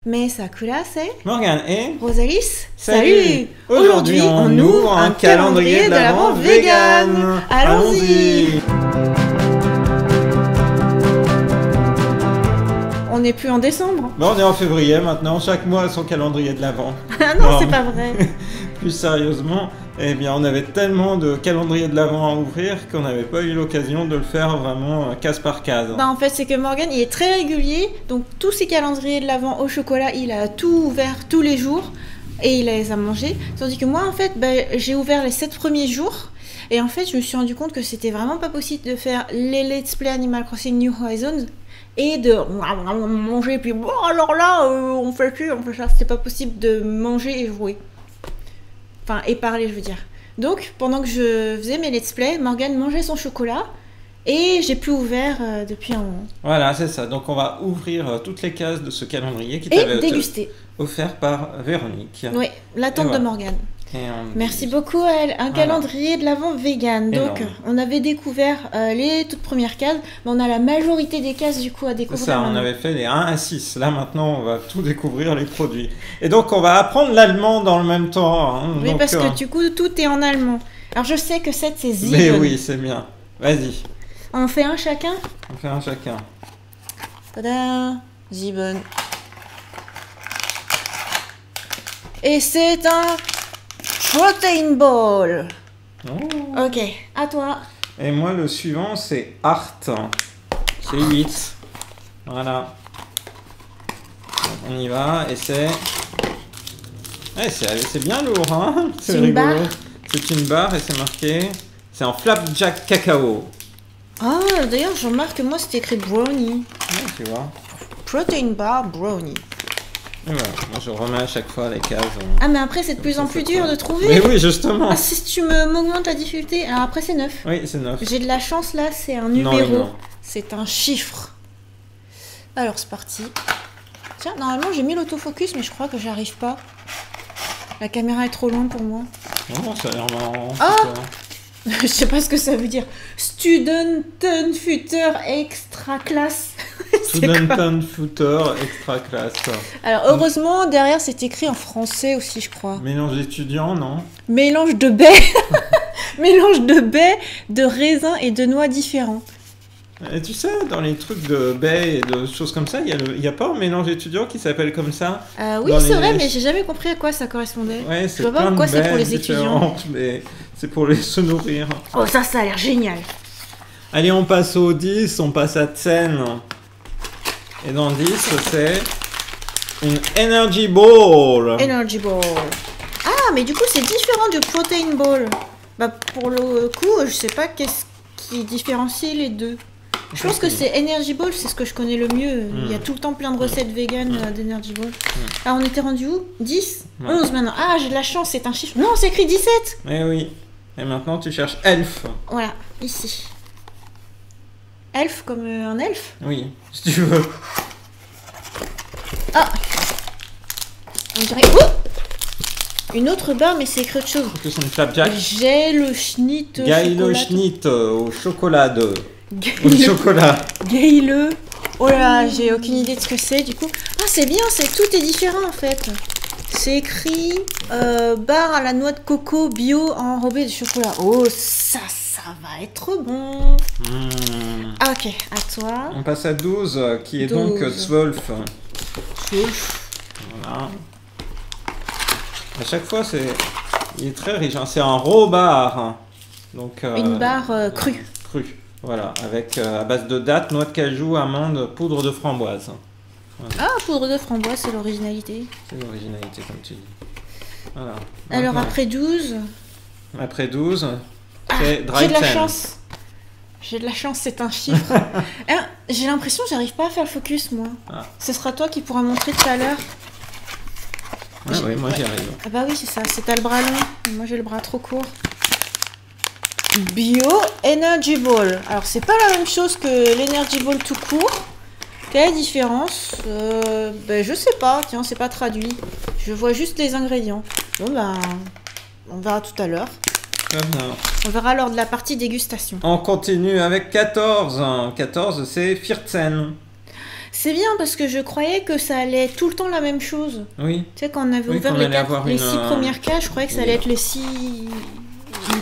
Mais Sakura, c'est Morgane et Rosalis. Salut. Aujourd'hui, on ouvre un calendrier de l'Avent vegan. Allons-y. On n'est plus en décembre. Bon, on est en février maintenant, chaque mois a son calendrier de l'Avent. Ah non, c'est pas vrai. Plus sérieusement, eh bien, on avait tellement de calendriers de l'Avent à ouvrir qu'on n'avait pas eu l'occasion de le faire vraiment case par case. Bah en fait, c'est que Morgane, il est très régulier, donc tous ses calendriers de l'Avent au chocolat, il a tout ouvert tous les jours et il les a mangés. Tandis que moi, en fait, j'ai ouvert les 7 premiers jours. Et en fait, je me suis rendu compte que c'était vraiment pas possible de faire les Let's Play Animal Crossing New Horizons et de manger et puis bon alors là on fait ci, on fait ça. C'était pas possible de manger et jouer. Enfin, et parler, je veux dire. Donc, pendant que je faisais mes let's play, Morgane mangeait son chocolat et j'ai plus ouvert depuis un moment. Voilà, c'est ça. Donc, on va ouvrir toutes les cases de ce calendrier qui Et t'avait déguster. offert par Véronique. Oui, la tante voilà. de Morgane. Merci déguste. beaucoup à elle. Un calendrier de l'Avent vegan. Donc, Énorme. on avait découvert les toutes premières cases, mais on a la majorité des cases du coup à C'est découvrir. ça, on avait fait les 1 à 6. Là, maintenant, on va tout découvrir, les produits. Et donc, on va apprendre l'allemand dans le même temps. Hein. Oui, Donc, parce que du coup, tout est en allemand. Alors, je sais que 7, c'est Sieben. Mais oui, c'est bien. Vas-y, On fait un chacun. on fait un chacun. Tada, Sieben. Et c'est un protein ball. Oh. Ok, à toi. Et moi, le suivant, c'est Art. C'est 8. Voilà. Donc, on y va, et c'est... Ouais, c'est bien lourd, hein. C'est une rigolo. barre. C'est une barre, et c'est marqué... C'est en flapjack cacao. Ah, d'ailleurs, je remarque que moi, c'était écrit brownie. Ouais, tu vois. Protein bar brownie. Et voilà, moi je remets à chaque fois les cases. Ah, mais après, c'est de plus en plus dur de trouver. Mais oui, justement. Ah, si tu m'augmentes la difficulté. Alors après, c'est 9. Oui, c'est 9. J'ai de la chance, là, c'est un Non, numéro. non. C'est un chiffre. Alors, c'est parti. Tiens, normalement, j'ai mis l'autofocus, mais je crois que j'arrive pas. La caméra est trop loin pour moi. Oh, ça a l'air marrant. Ah c'est quoi Je sais pas ce que ça veut dire. Studentenfutter extra classe. C'est quoi? Studentenfutter extra classe. Alors heureusement derrière c'est écrit en français aussi je crois. Mélange d'étudiants, non? Mélange de baies. Mélange de baies, de raisins et de noix différents. Et tu sais, dans les trucs de baies et de choses comme ça, il y a pas un mélange d'étudiants qui s'appelle comme ça? Oui Dans c'est les- vrai mais j'ai jamais compris à quoi ça correspondait. Ouais, Je c'est vois pas plein pourquoi de c'est pour baies les étudiants. différentes, mais c'est pour les se nourrir. Oh ça a l'air génial. Allez, on passe au 10, on passe à Tsen. Et dans 10, c'est une Energy Ball. Energy Ball. Ah mais du coup c'est différent du Protein Ball. Bah pour le coup je sais pas qu'est-ce qui différencie les deux. Je pense que c'est Energy Ball, c'est ce que je connais le mieux. Il y a tout le temps plein de recettes vegan d'Energy Ball. Ah, on était rendu où? 10 Ouais. 11 maintenant. Ah, j'ai de la chance, c'est un chiffre. Non, c'est écrit 17. Eh oui. Et maintenant, tu cherches Elf. Voilà, ici. Elf comme un elfe. Oui, si tu veux. Ah on dirait... Oh une autre barre, mais c'est écrit autre chose. Que c'est une flapjack. J'ai le schnitt Geile chocolat. Schnitt au chocolat. Au Geile. chocolat. Geile. Oh là là, j'ai aucune idée de ce que c'est du coup. Ah, c'est bien, c'est que tout est différent en fait. C'est écrit barre à la noix de coco bio enrobée de chocolat. Oh, ça va être bon. Ah, ok, à toi. On passe à 12, qui est 12. donc Zwölf. Voilà. À chaque fois, il est très riche. Hein. C'est un raw bar. Hein. Donc, Une barre crue. Crue. Voilà, avec à base de dattes, noix de cajou, amandes, poudre de framboise. Voilà. Ah, poudre de framboise, c'est l'originalité. C'est l'originalité, comme tu dis. Voilà. Alors Maintenant, après 12... après 12, Ah, c'est j'ai de la Dryten. chance. J'ai de la chance, c'est un chiffre. Ah, j'ai l'impression que j'arrive pas à faire le focus, moi. Ah. Ce sera toi qui pourras montrer tout à l'heure. Ah oui, moi j'y arrive. Ah bah oui, c'est ça. C'est t'as le bras long. Moi, j'ai le bras trop court. Bio Energy Ball. Alors, c'est pas la même chose que l'Energy Ball tout court. Quelle est la différence? Ben, je sais pas. Tiens, c'est pas traduit. Je vois juste les ingrédients. Bon, ben, on verra tout à l'heure. Très bien. On verra lors de la partie dégustation. On continue avec 14. 14, c'est Firtzen. C'est bien parce que je croyais que ça allait être tout le temps la même chose. Oui. Tu sais, quand on avait Oui, ouvert qu'on les, allait avoir les une, 6 premières cases, je croyais que ça allait oui. être les 6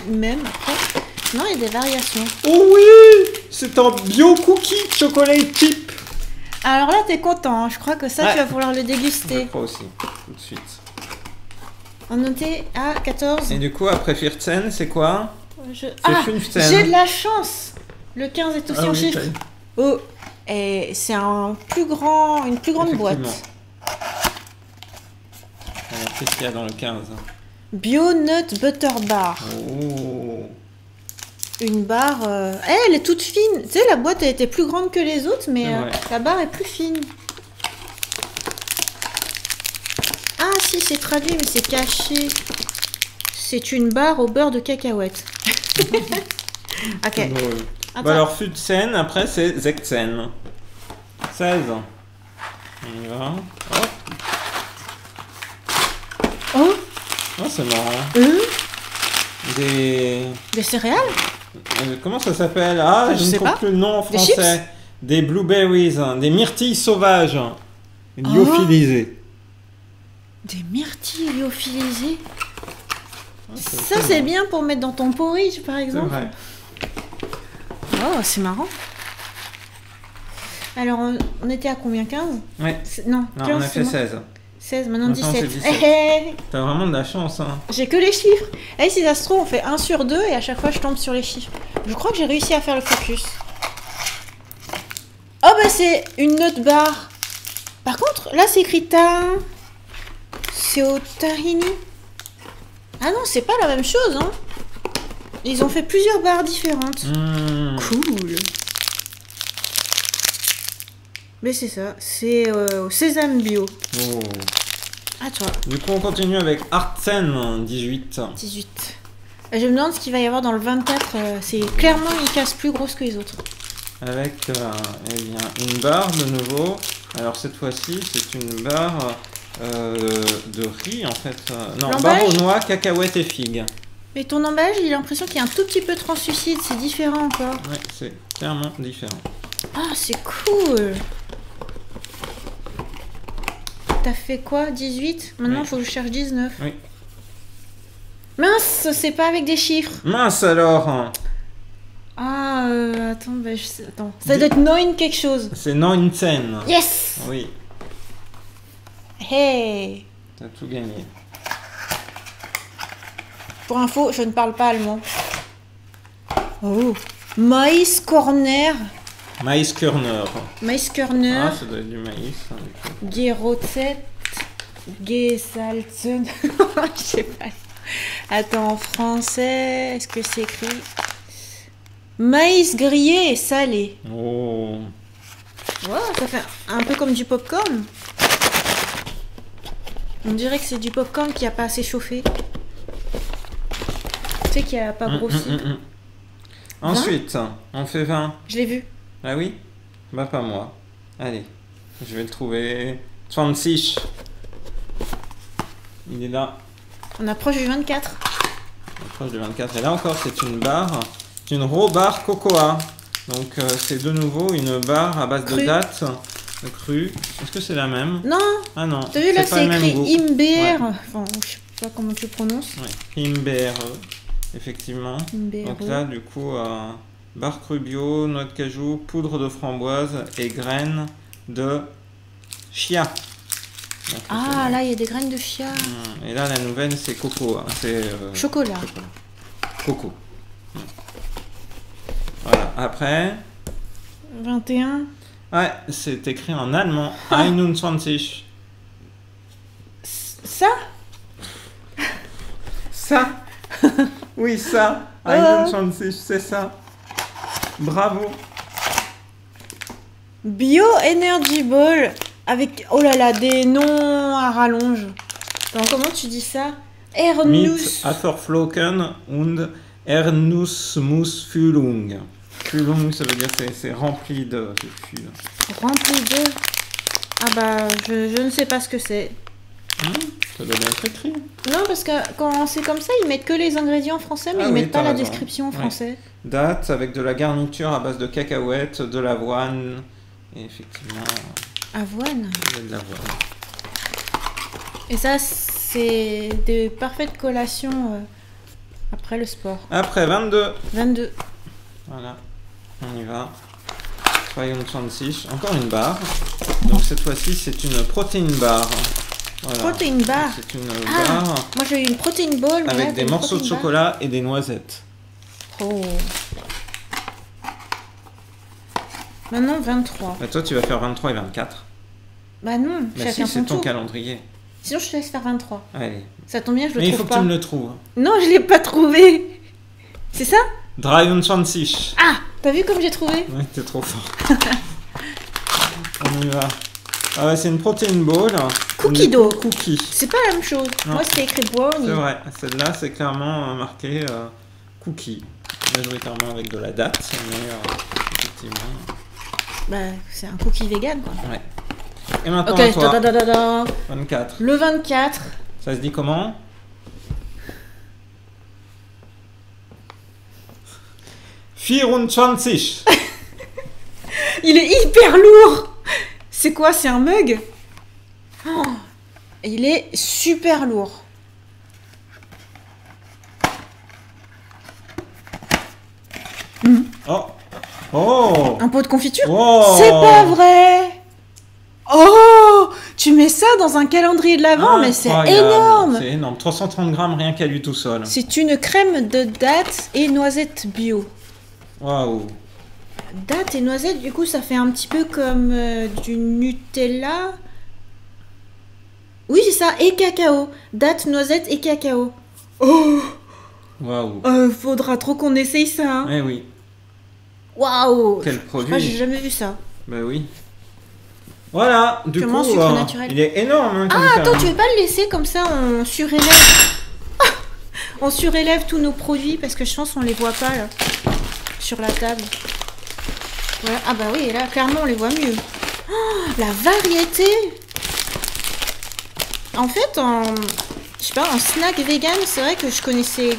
mêmes après. Non, il y a des variations. Oh oui, c'est un bio cookie chocolat chip. Alors là, t'es content, hein. Je crois que ça, Ouais. tu vas vouloir le Je déguster. crois aussi, tout de suite. On notait à 14. Et du coup, après Firtzen, c'est quoi? Ah, Fünften. j'ai de la chance. Le 15 est aussi Ah en oui, chiffre. Oh, et c'est une plus grande boîte. Alors, qu'est-ce qu'il y a dans le 15? Bio Nut Butter Bar. Oh. Une barre. Elle est toute fine. Tu sais, la boîte elle était plus grande que les autres, mais Ouais. la barre est plus fine. Ah, si, c'est traduit, mais c'est caché. C'est une barre au beurre de cacahuète. Ok. Drôle. Attends. Bon, alors, Futsen, après, c'est Zekzen. 16. On y va. Hop. Oh, Oh, c'est marrant. des céréales. Comment ça s'appelle? Ah, Je je ne sais trouve pas. plus le nom en Des français. Des blueberries, hein, des myrtilles sauvages. Lyophilisées. Des myrtilles lyophilisées. Ah, Ça, c'est bien pour mettre dans ton porridge, par C'est exemple. vrai. Oh, c'est marrant. Alors, on était à combien? 15? Ouais. Non, Non, 15, on a fait c'est moi. 16. 16, maintenant Maintenant, 17. c'est 17. Eh, eh, T'as vraiment de la chance, hein. j'ai que les chiffres. Et si ça se trouve, on fait 1 sur 2 et à chaque fois, je tombe sur les chiffres. Je crois que j'ai réussi à faire le focus. Oh, bah, c'est une note barre. Par contre, là, c'est écrit tarin. C'est au tahini. Ah non, c'est pas la même chose, hein. Ils ont fait plusieurs barres différentes. Mmh. Cool. Mais c'est ça, c'est au sésame bio. Oh. À toi, Du coup, on continue avec Artsen 18. 18. Je me demande ce qu'il va y avoir dans le 24. C'est clairement une case plus grosse que les autres. Avec eh bien, une barre de nouveau. Alors cette fois-ci, c'est une barre de riz en fait. Non, L'emballage barre aux noix, cacahuètes et figues. Mais ton emballage, j'ai l'impression qu'il est un tout petit peu translucide. C'est différent encore. Ouais, c'est clairement différent. Ah, c'est cool. T'as fait quoi? 18? Maintenant, il Oui. faut que je cherche 19. Oui. Mince, c'est pas avec des chiffres. Mince alors. Ah, attends, bah, attends. Ça doit être 9 quelque chose. C'est 19. Yes. Oui, Hey. t'as tout gagné. Pour info, je ne parle pas allemand. Oh. Maïs Corner. Maiskörner. Maïs Corner. Ah, ça doit être du maïs. hein, du coup. Gerozet. Gesalzen. Je sais pas. Attends, en français, est-ce que c'est écrit? Maïs grillé et salé. Oh. Wow, ça fait un peu comme du popcorn. On dirait que c'est du popcorn qui a pas assez chauffé. Tu sais qui a pas grossi. Ensuite, on fait 20. Je l'ai vu. Ah oui? Bah pas moi. Allez, je vais le trouver. 26. Il est là. On approche du 24. On approche du 24. Et là encore, c'est une barre. C'est une raw bar cocoa. Donc c'est de nouveau une barre à base de Crue. dattes crue. Est-ce que c'est la même? Non, Ah non. t'as vu là, pas c'est le même écrit goût. Imber. Ouais. Enfin, je sais pas comment tu prononces. Ouais. Himbeer, effectivement. Imber. Donc là, du coup, barre crue bio, noix de cajou, poudre de framboise et graines de chia. Donc, Ah, là, il y a des graines de chia. Et là, la nouvelle, c'est coco. Hein. C'est Chocolat. coco. Voilà. Après, 21. ouais, c'est écrit en allemand. 21. Ça? Ça. Oui, ça. 21, c'est ça. Bravo. Bio Energy Ball. Avec, oh là là, des noms à rallonge. Attends, comment tu dis ça? Mit Ernus. Haferflocken und Ernusmusfüllung. Füllung, ça veut dire que c'est rempli de fût. Rempli de. Ah bah, je ne sais pas ce que c'est. Ça doit bien être écrit. Non, parce que quand c'est comme ça, ils mettent que les ingrédients français, mais Ah ils oui, mettent pas t'as la raison. description en Ouais. français. Dattes avec de la garniture à base de cacahuètes, de l'avoine, Et effectivement, Avoine. il y a de l'avoine. Et ça, c'est de parfaites collations après le sport. Après, 22. 22. Voilà, on y va. 36, encore une barre. Donc cette fois-ci, c'est une protéine bar. Voilà. Protéine bar. C'est une barre Moi j'ai eu une protéine ball. Mais avec là, des une morceaux de protéine chocolat et des noisettes. bar. Oh. Maintenant 23. Bah, toi, tu vas faire 23 et 24. Bah non, Bah chacun si, c'est son ton tour. calendrier. Sinon je te laisse faire 23. Allez. Ça tombe bien, je le Mais il faut trouve que pas. tu me le trouves. Non, je l'ai pas trouvé. C'est ça? 23. Ah, t'as vu comme j'ai trouvé? Ouais, t'es trop fort. On y va. Ah ouais, c'est une protéine ball. Cookie dough. Cookie. C'est pas la même chose. Non. Moi c'était écrit brownie. C'est vrai. Celle-là, c'est clairement marqué cookie. Majoritairement avec de la date, mais effectivement. Bah, c'est un cookie vegan quoi. Ouais. Et maintenant, Ok, toi, ta-da-da-da-da. 24. Le 24. Ça se dit comment? Vierundzwanzig. Il est hyper lourd. C'est quoi? C'est un mug? Oh, il est super lourd. Oh. Oh. Un pot de confiture? Wow. C'est pas vrai! Oh! Tu mets ça dans un calendrier de l'Avent, mais c'est Incroyable. énorme! C'est énorme. 330 grammes rien qu'à lui tout seul. C'est une crème de dattes et noisettes bio. Waouh. Dattes et noisettes, du coup, ça fait un petit peu comme du Nutella. Oui, c'est ça, et cacao. Dattes, noisettes et cacao. Oh! Waouh. Faudra trop qu'on essaye ça. Hein. Eh oui. Waouh! Quel Je crois que produit. j'ai jamais vu ça. Bah oui. Voilà, du Purement coup, sucre naturel. il est énorme. Hein, comme Ah, ça. attends, tu veux pas le laisser comme ça, on surélève. On surélève tous nos produits parce que je pense qu'on les voit pas là sur la table. Voilà. Ah bah oui, là clairement on les voit mieux. Oh, la variété. En fait, je sais pas, en snack vegan, c'est vrai que je connaissais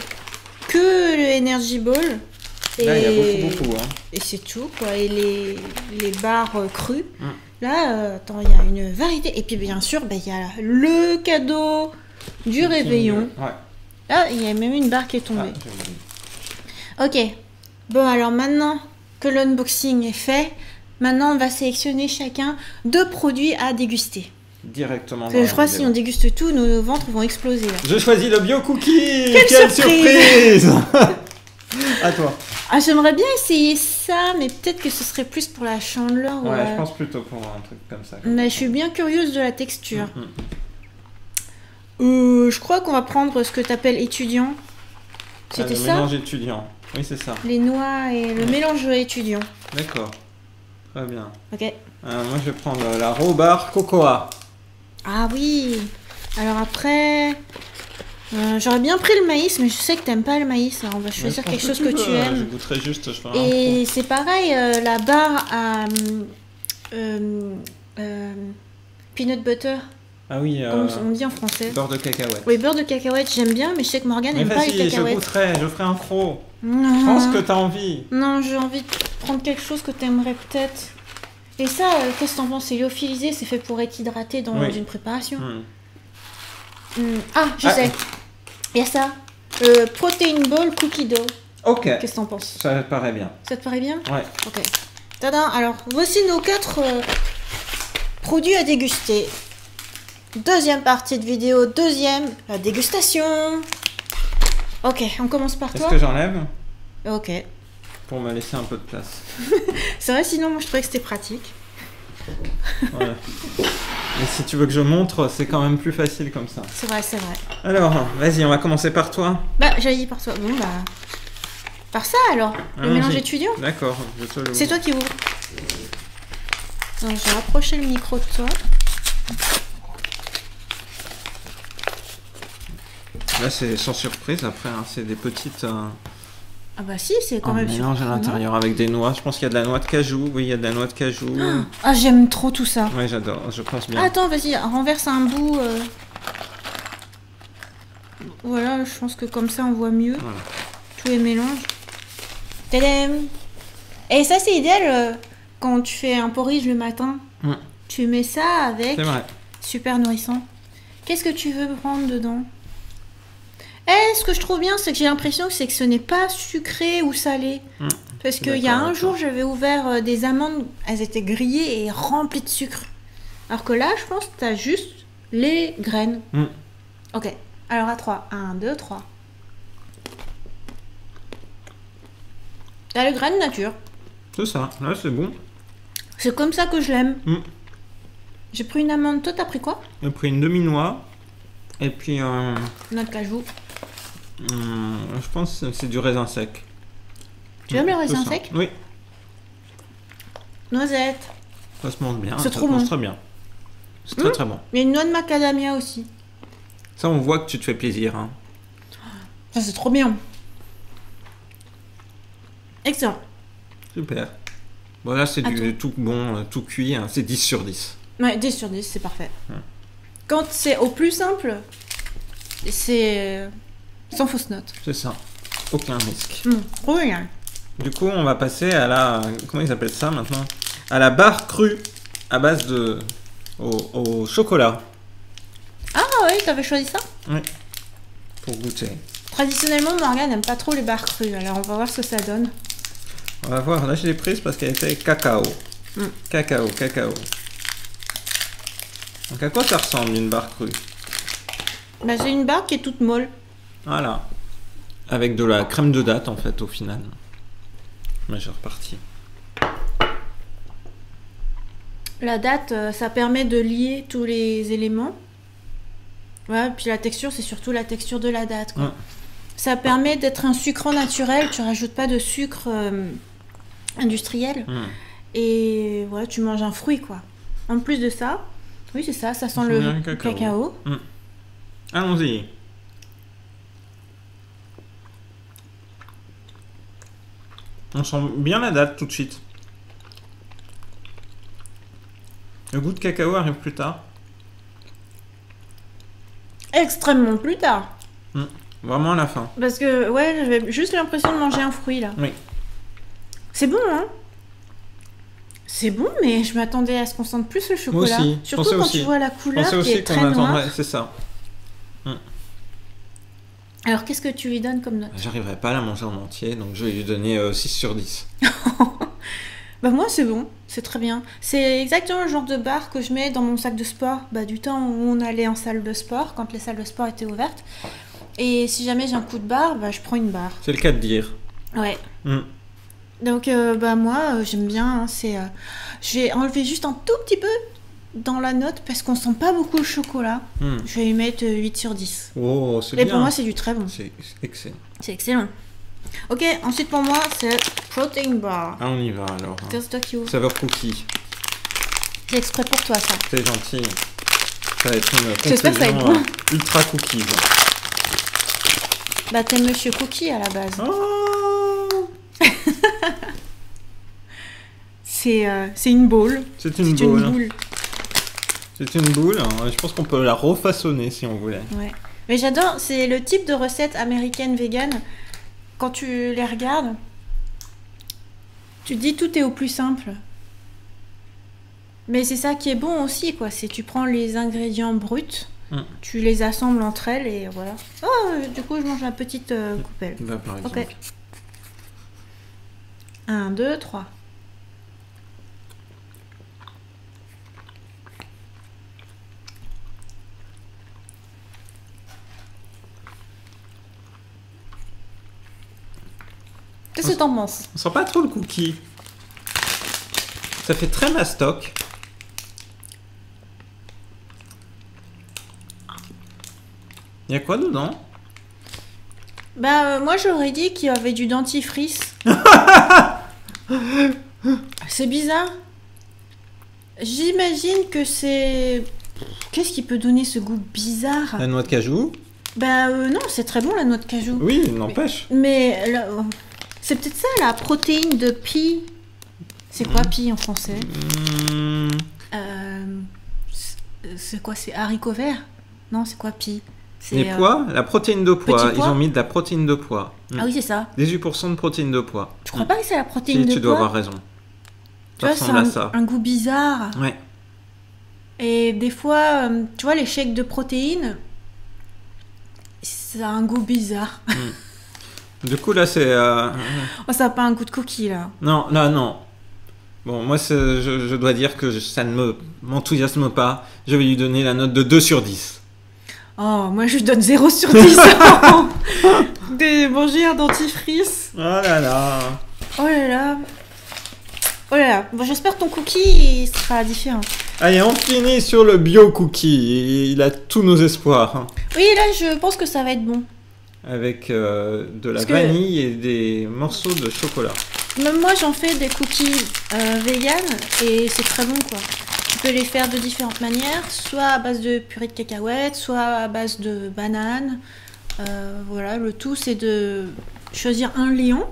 que le Energy Ball. Là, il y a beaucoup. Hein. Et c'est tout quoi. Et les barres crues. Mm. Là, attends, il y a une variété. Et puis bien sûr, bah, il y a le cadeau du réveillon. Ouais. Là, il y a même une barre qui est tombée. Ah, Ok. Bon, alors maintenant que l'unboxing est fait, maintenant on va sélectionner chacun 2 produits à déguster. directement. Parce que je crois que si on déguste tout, nos ventres vont exploser. Là. Je choisis le bio cookie. Quelle surprise. À toi. Ah, j'aimerais bien essayer ça, mais peut-être que ce serait plus pour la chandeleur. Ouais, je pense plutôt pour un truc comme ça. Mais je suis bien curieuse de la texture. Mm. Je crois qu'on va prendre ce que tu appelles étudiant. C'était le ça? mélange étudiant. Oui, c'est ça. Les noix et le mélange étudiant. D'accord. Très bien. Ok. Moi, je vais prendre la Robar Cocoa. Ah oui. Alors après, j'aurais bien pris le maïs, mais je sais que t'aimes pas le maïs. Alors on va choisir Mais je quelque pense chose que tu Je aimes. goûterai juste. Je ferai un Et c'est pareil, la barre à peanut butter, Ah oui, comme on dit en français. beurre de cacahuète. Oui, beurre de cacahuète, j'aime bien, mais je sais que Morgane Mais n'aime pas les vas-y, je cacahuètes. goûterai, je ferai un croc. Non. Je pense que t'as envie. Non, j'ai envie de prendre quelque chose que t'aimerais peut-être. Et ça, qu'est-ce que t'en penses? C'est lyophilisé, c'est fait pour être hydraté dans Oui. une préparation. Hmm. Ah, je Ah. sais. Il y a ça. Protein Ball Cookie Dough. Ok, Qu'est-ce que t'en penses? ça me paraît bien. Ça te paraît bien? Ouais. Ok. Tada, alors voici nos 4 produits à déguster. Deuxième partie de vidéo, la dégustation. Ok, on commence par Est-ce toi. que j'enlève Ok. pour me laisser un peu de place? C'est vrai, sinon moi je trouvais que c'était pratique. Voilà. Mais si tu veux que je montre, c'est quand même plus facile comme ça. C'est vrai, c'est vrai. Alors, vas-y, on va commencer par toi. Bah, j'avais dit par toi. Bon, bah. Par ça alors. Le Allons-y. mélange étudiant. D'accord, je te le C'est toi qui ouvre. Donc, je vais rapprocher le micro de toi. Là, c'est sans surprise. Après, hein, c'est des petites. Ah bah si, c'est quand Un même mélange à surprenant. l'intérieur avec des noix. Je pense qu'il y a de la noix de cajou. Oui, il y a de la noix de cajou. Ah, j'aime trop tout ça. Ouais, j'adore. Je pense bien. Ah, attends, vas-y, renverse un bout. Voilà, je pense que comme ça on voit mieux. Voilà. Tous les mélanges. Tadam! Et ça, c'est idéal quand tu fais un porridge le matin, tu mets ça avec. C'est vrai. Super nourrissant. Qu'est-ce que tu veux prendre dedans? Eh, ce que je trouve bien, c'est que j'ai l'impression que ce n'est pas sucré ou salé. Parce qu'il y a un jour, j'avais ouvert des amandes, elles étaient grillées et remplies de sucre. Alors que là, je pense que tu as juste les graines. Ok, alors à 3. 1, 2, 3. T'as les graines nature. C'est ça, là c'est bon. C'est comme ça que je l'aime. J'ai pris une amande, toi t'as pris quoi? J'ai pris une demi-noix. Et puis Notre cajou. je pense que c'est du raisin sec. Tu aimes le raisin sec? Oui. Noisette. Ça se mange bien. C'est trop bon. Très bien. C'est très très bon. Il y a une noix de macadamia aussi. Ça on voit que tu te fais plaisir. Hein. Ça c'est trop bien. Excellent. Super. Bon là c'est du tout bon, tout cuit. Hein. C'est 10 sur 10. Ouais, 10 sur 10, c'est parfait. Quand c'est au plus simple, c'est sans fausse note. C'est ça. Aucun risque. Trop bien. Du coup, on va passer à la... Comment ils appellent ça maintenant? À la barre crue à base de... au chocolat. Ah oui, t'avais choisi ça? Oui. Pour goûter. Traditionnellement, Morgane n'aime pas trop les barres crues, alors on va voir ce que ça donne. On va voir. Là, je l'ai prise parce qu'elle était cacao. Cacao. Donc, à quoi ça ressemble une barre crue? Bah, c'est une barre qui est toute molle. Voilà. Avec de la crème de date, en fait, au final. Mais j'ai reparti. La date, ça permet de lier tous les éléments. Ouais, puis la texture, c'est surtout la texture de la date, quoi. Ça permet d'être un sucre naturel, tu rajoutes pas de sucre industriel. Et voilà, tu manges un fruit, quoi. En plus de ça, oui, c'est ça, ça sent le cacao. Allons-y. On sent bien la date tout de suite. Le goût de cacao arrive plus tard. Extrêmement plus tard. Vraiment à la fin. Parce que, ouais, j'avais juste l'impression de manger un fruit, là. Oui. C'est bon, hein? C'est bon, mais je m'attendais à ce qu'on sente plus le chocolat. Moi aussi. Surtout quand tu vois la couleur qui est très noire. C'est ça. Alors, qu'est-ce que tu lui donnes comme note? J'arriverai pas à la manger en entier, donc je vais lui donner 6 sur 10. Bah moi, c'est bon. C'est très bien. C'est exactement le genre de barre que je mets dans mon sac de sport. Bah, du temps où on allait en salle de sport, quand les salles de sport étaient ouvertes. Et si jamais j'ai un coup de barre, bah, je prends une barre. C'est le cas de dire. Ouais. Donc, bah moi, j'aime bien. Hein, je vais enlever juste un tout petit peu dans la note parce qu'on sent pas beaucoup le chocolat. Je vais lui mettre 8 sur 10. Oh, c'est bien. Et pour moi, c'est du très bon. C'est excellent. C'est excellent. Ok, ensuite pour moi, c'est Protein Bar. Ah, on y va alors. Hein. C'est toi qui ouvre. Saveur cookie. C'est exprès pour toi, ça. C'est gentil. Ça va être une J'espère que ça va être bon. Ultra cookies. Bah, t'aimes Monsieur Cookie à la base. Oh c'est une boule. C'est une boule. C'est une boule. Hein. Je pense qu'on peut la refaçonner si on voulait. Ouais. Mais j'adore, c'est le type de recette américaine vegan. Quand tu les regardes, tu te dis tout est au plus simple. Mais c'est ça qui est bon aussi, quoi. C'est tu prends les ingrédients bruts, tu les assembles entre elles et voilà. Oh, du coup, je mange la petite coupelle. Bah, par exemple. Ok. 1, 2, 3. Qu'est-ce que t'en penses? On sent pas trop le cookie. Ça fait très mastoc. Il y a quoi dedans? Bah, moi j'aurais dit qu'il y avait du dentifrice. C'est bizarre. J'imagine que c'est... Qu'est-ce qui peut donner ce goût bizarre? La noix de cajou? Bah, non, c'est très bon la noix de cajou. Oui, n'empêche. Mais c'est peut-être ça la protéine de pea. C'est quoi pea en français? C'est quoi? C'est haricots verts? Non, c'est quoi pea? Les pois? La protéine de pois. Ils pois. ont mis de la protéine de pois. Ah oui, c'est ça. 18% de protéine de pois. Je crois pas que c'est la protéine de pois. Tu dois avoir raison. Tu vois, ressemble à ça. un goût bizarre. Ouais. Et des fois, tu vois, les shakes de protéines, ça a un goût bizarre. Du coup, là, c'est... Oh, ça n'a pas un goût de cookie, là. Non, là, non. Bon, moi, je dois dire que ça ne m'enthousiasme pas. Je vais lui donner la note de 2 sur 10. Oh, moi, je donne 0 sur 10. Des manger un dentifrice. Oh là là. Oh là là. Oh là là. Bon, j'espère que ton cookie il sera différent. Allez, on finit sur le bio cookie. Il a tous nos espoirs. Hein. Oui, là, je pense que ça va être bon. Avec de la vanille et des morceaux de chocolat. Même moi, j'en fais des cookies vegan et c'est très bon, quoi. Tu peux les faire de différentes manières, soit à base de purée de cacahuètes, soit à base de bananes. Voilà, le tout, c'est de choisir un lion.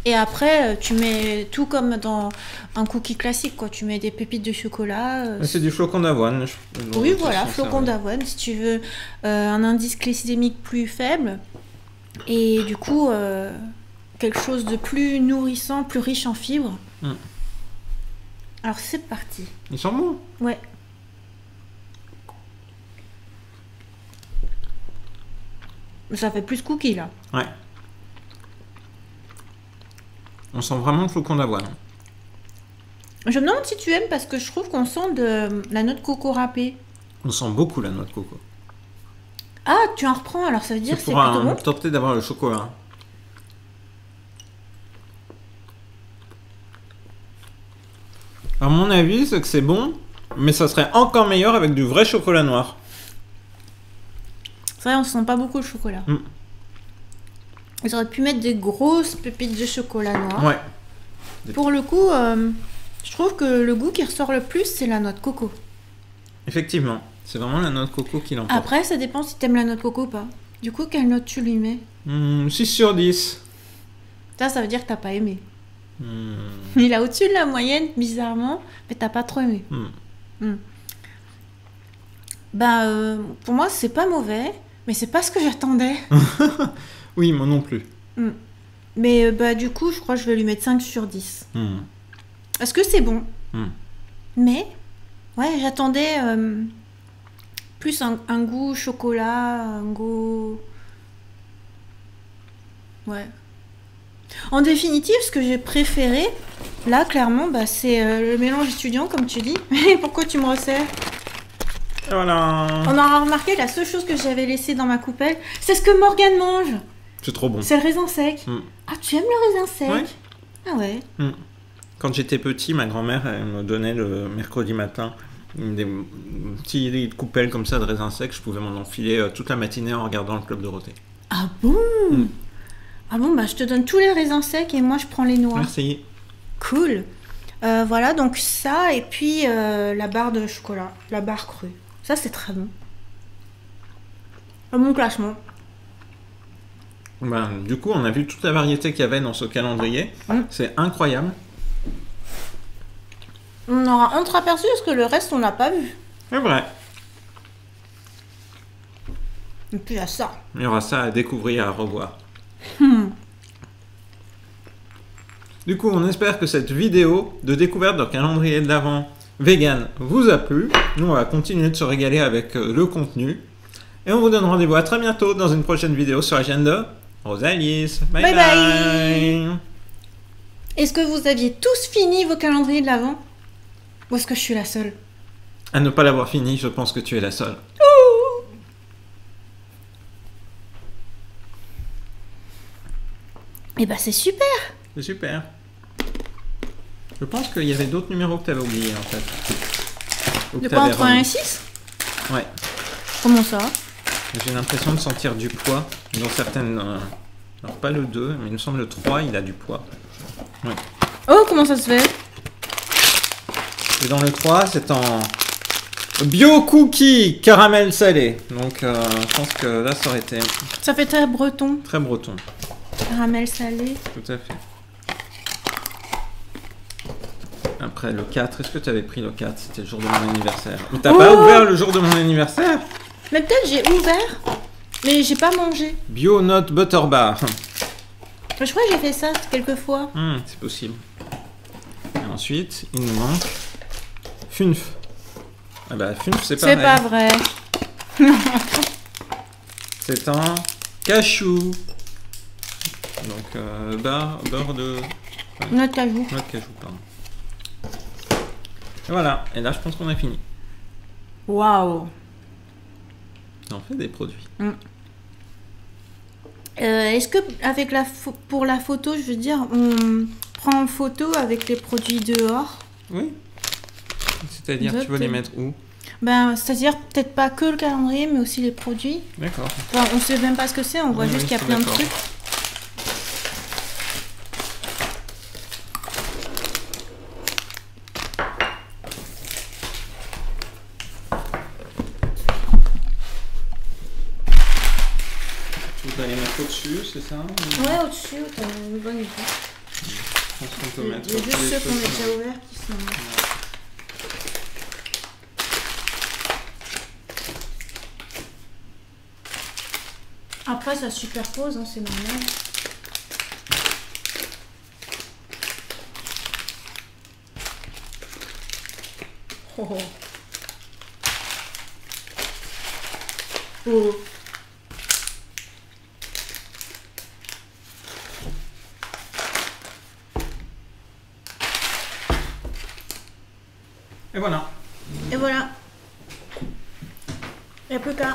Et après, tu mets tout comme dans un cookie classique, quoi. Tu mets des pépites de chocolat. C'est du flocon d'avoine. Oui, voilà, flocon d'avoine. Si tu veux un indice glycémique plus faible. Et du coup, quelque chose de plus nourrissant, plus riche en fibres. Alors, c'est parti. Ils sont bons. Ouais. Ça fait plus cookie, là. Ouais. On sent vraiment le flocon d'avoine. Je me demande si tu aimes parce que je trouve qu'on sent de la noix de coco râpée. On sent beaucoup la noix de coco. Ah, tu en reprends, alors ça veut dire que c'est pour plutôt bon. tenter d'avoir le chocolat. À mon avis, c'est que c'est bon, mais ça serait encore meilleur avec du vrai chocolat noir. C'est vrai, on sent pas beaucoup le chocolat. Ils auraient pu mettre des grosses pépites de chocolat noir. Ouais. Pour le coup, je trouve que le goût qui ressort le plus, c'est la noix de coco. Effectivement, c'est vraiment la noix de coco qui l'emporte. Après, ça dépend si t'aimes la noix de coco ou pas. Du coup, quelle note tu lui mets? 6 sur 10. Ça veut dire que t'as pas aimé. Il est au-dessus de la moyenne, bizarrement, mais t'as pas trop aimé. Pour moi, c'est pas mauvais, mais c'est pas ce que j'attendais. Oui, moi non plus. Mais du coup, je crois que je vais lui mettre 5 sur 10. Parce que c'est bon. Mais, ouais, j'attendais plus un goût chocolat, un goût... Ouais. En définitive, ce que j'ai préféré, là, clairement, c'est le mélange étudiant, comme tu dis. Pourquoi tu me resserres? Voilà. On aura remarqué, la seule chose que j'avais laissée dans ma coupelle, c'est ce que Morgane mange. C'est trop bon. C'est le raisin sec. Ah, tu aimes le raisin sec? Ouais. Ah ouais. Quand j'étais petit, ma grand-mère, elle me donnait le mercredi matin des petits coupelles comme ça de raisin sec. Je pouvais m'en enfiler toute la matinée en regardant le Club Dorothée. Ah bon? Ah bon, je te donne tous les raisins secs et moi je prends les noix. Merci. Cool. Voilà, donc ça et puis la barre de chocolat, la barre crue. Ça, c'est très bon. Mon classement. Du coup, on a vu toute la variété qu'il y avait dans ce calendrier. C'est incroyable. On aura entreaperçu parce que le reste, on l'a pas vu. C'est vrai. Et puis il y a ça. Il y aura ça à découvrir, à revoir. Du coup, on espère que cette vidéo de découverte d'un calendrier de l'Avent vegan vous a plu. Nous, on va continuer de se régaler avec le contenu. Et on vous donne rendez-vous à très bientôt dans une prochaine vidéo sur la chaîne de Rosalis. Bye bye. Est-ce que vous aviez tous fini vos calendriers de l'Avent? Ou est-ce que je suis la seule? À ne pas l'avoir fini, je pense que tu es la seule. Eh c'est super. C'est super. Je pense qu'il y avait d'autres numéros que tu avais oubliés en fait. De quoi, entre 1 et 6? Ouais. Comment ça? J'ai l'impression de sentir du poids dans certaines... Alors pas le 2, mais il me semble le 3, il a du poids. Ouais. Oh, comment ça se fait? Et dans le 3, c'est en bio cookie caramel salé. Donc je pense que là, ça aurait été... Ça fait très breton. Très breton. Caramel salé. Tout à fait. Après le 4, est-ce que tu avais pris le 4? C'était le jour de mon anniversaire. Ou t'as pas ouvert le jour de mon anniversaire? Mais peut-être j'ai ouvert, mais j'ai pas mangé. Bio Nut Butter Bar. Je crois que j'ai fait ça quelques fois. C'est possible. Ensuite, il nous manque Funf. Ah bah Funf, c'est pareil. C'est pas vrai. C'est un cachou. Donc beurre de... Noix de cajou. Noix de cajou, pardon. Et voilà, et là je pense qu'on a fini. Waouh. Ça en fait des produits. Est-ce que avec pour la photo, je veux dire, on prend en photo avec les produits dehors? Oui. C'est-à-dire, tu veux les mettre où? Ben, c'est-à-dire peut-être pas que le calendrier, mais aussi les produits. D'accord. Enfin, on sait même pas ce que c'est, on voit Oui, juste qu'il y a plein de trucs. Tu veux les mettre au-dessus, c'est ça? Ouais, au-dessus, t'as une bonne idée. Je pense qu'on peut mettre. Il y a juste ceux qu'on a déjà ouverts qui sont... Après, ça superpose, hein, c'est normal. Oh. Oh. Et voilà. Et voilà. Il n'y a plus qu'à.